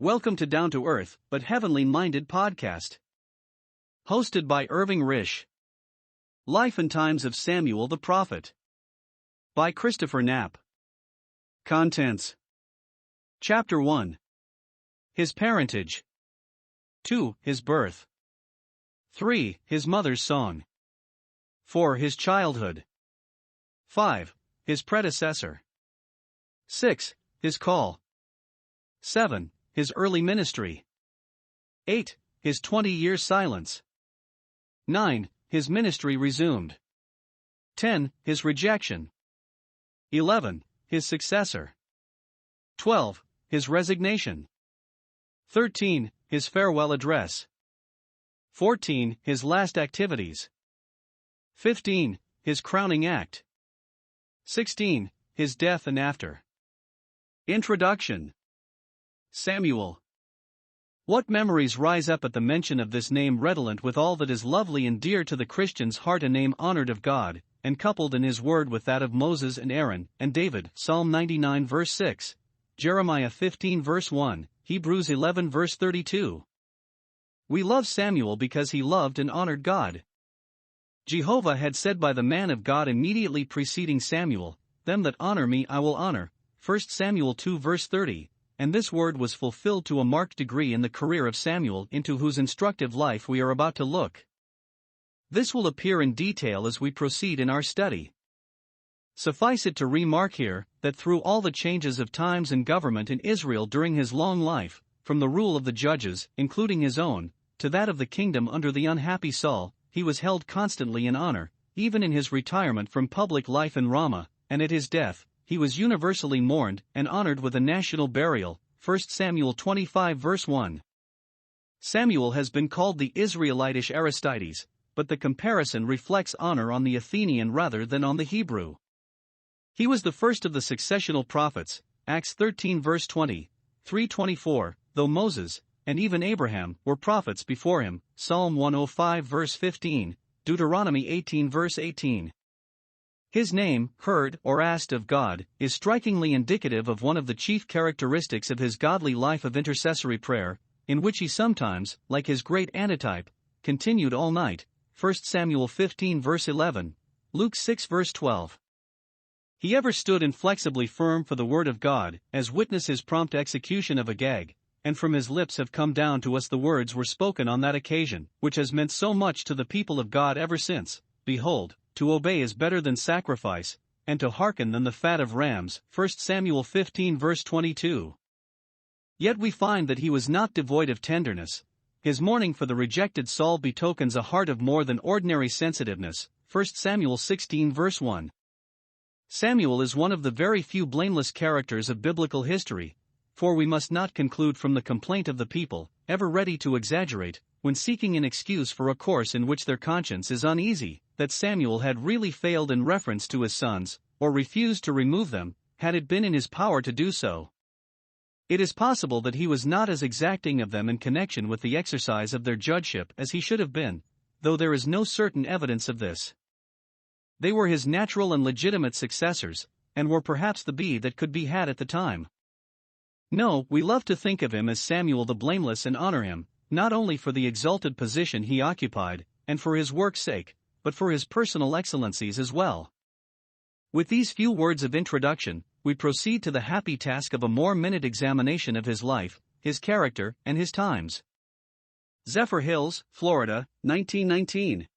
Welcome to Down to Earth, but Heavenly Minded podcast. Hosted by Irving Risch. Life and Times of Samuel the Prophet. By Christopher Knapp. Contents. Chapter 1. His parentage. 2. His birth. 3. His mother's song. 4. His childhood. 5. His predecessor. 6. His call. 7. His early ministry. 8. His 20-year silence. 9. His ministry resumed. 10. His rejection. 11. His successor. 12. His resignation. 13. His farewell address. 14. His last activities. 15. His crowning act. 16. His death and after. Introduction. Samuel. What memories rise up at the mention of this name, redolent with all that is lovely and dear to the Christian's heart, a name honored of God, and coupled in his word with that of Moses and Aaron and David, Psalm 99 verse 6, Jeremiah 15 verse 1, Hebrews 11 verse 32. We love Samuel because he loved and honored God. Jehovah had said by the man of God immediately preceding Samuel, "Them that honor me I will honor," 1 Samuel 2 verse 30. And this word was fulfilled to a marked degree in the career of Samuel, into whose instructive life we are about to look. This will appear in detail as we proceed in our study. Suffice it to remark here, that through all the changes of times and government in Israel during his long life, from the rule of the judges, including his own, to that of the kingdom under the unhappy Saul, he was held constantly in honor, even in his retirement from public life in Ramah, and at his death, he was universally mourned and honored with a national burial, 1 Samuel 25 verse 1. Samuel has been called the Israelitish Aristides, but the comparison reflects honor on the Athenian rather than on the Hebrew. He was the first of the successional prophets, Acts 13 verse 20, 3:24, though Moses, and even Abraham, were prophets before him, Psalm 105 verse 15, Deuteronomy 18 verse 18. His name, heard or asked of God, is strikingly indicative of one of the chief characteristics of his godly life of intercessory prayer, in which he sometimes, like his great antitype, continued all night, 1 Samuel 15 verse 11, Luke 6 verse 12. He ever stood inflexibly firm for the word of God, as witness his prompt execution of Agag, and from his lips have come down to us the words were spoken on that occasion, which has meant so much to the people of God ever since. Behold, to obey is better than sacrifice, and to hearken than the fat of rams, 1 Samuel 15 verse 22. Yet we find that he was not devoid of tenderness. His mourning for the rejected Saul betokens a heart of more than ordinary sensitiveness, 1 Samuel 16 verse 1. Samuel is one of the very few blameless characters of biblical history, for we must not conclude from the complaint of the people, ever ready to exaggerate, when seeking an excuse for a course in which their conscience is uneasy, that Samuel had really failed in reference to his sons, or refused to remove them, had it been in his power to do so. It is possible that he was not as exacting of them in connection with the exercise of their judgeship as he should have been, though there is no certain evidence of this. They were his natural and legitimate successors, and were perhaps the best that could be had at the time. No, we love to think of him as Samuel the blameless and honor him, not only for the exalted position he occupied, and for his work's sake, but for his personal excellencies as well. With these few words of introduction, we proceed to the happy task of a more minute examination of his life, his character, and his times. Zephyr Hills, Florida, 1919.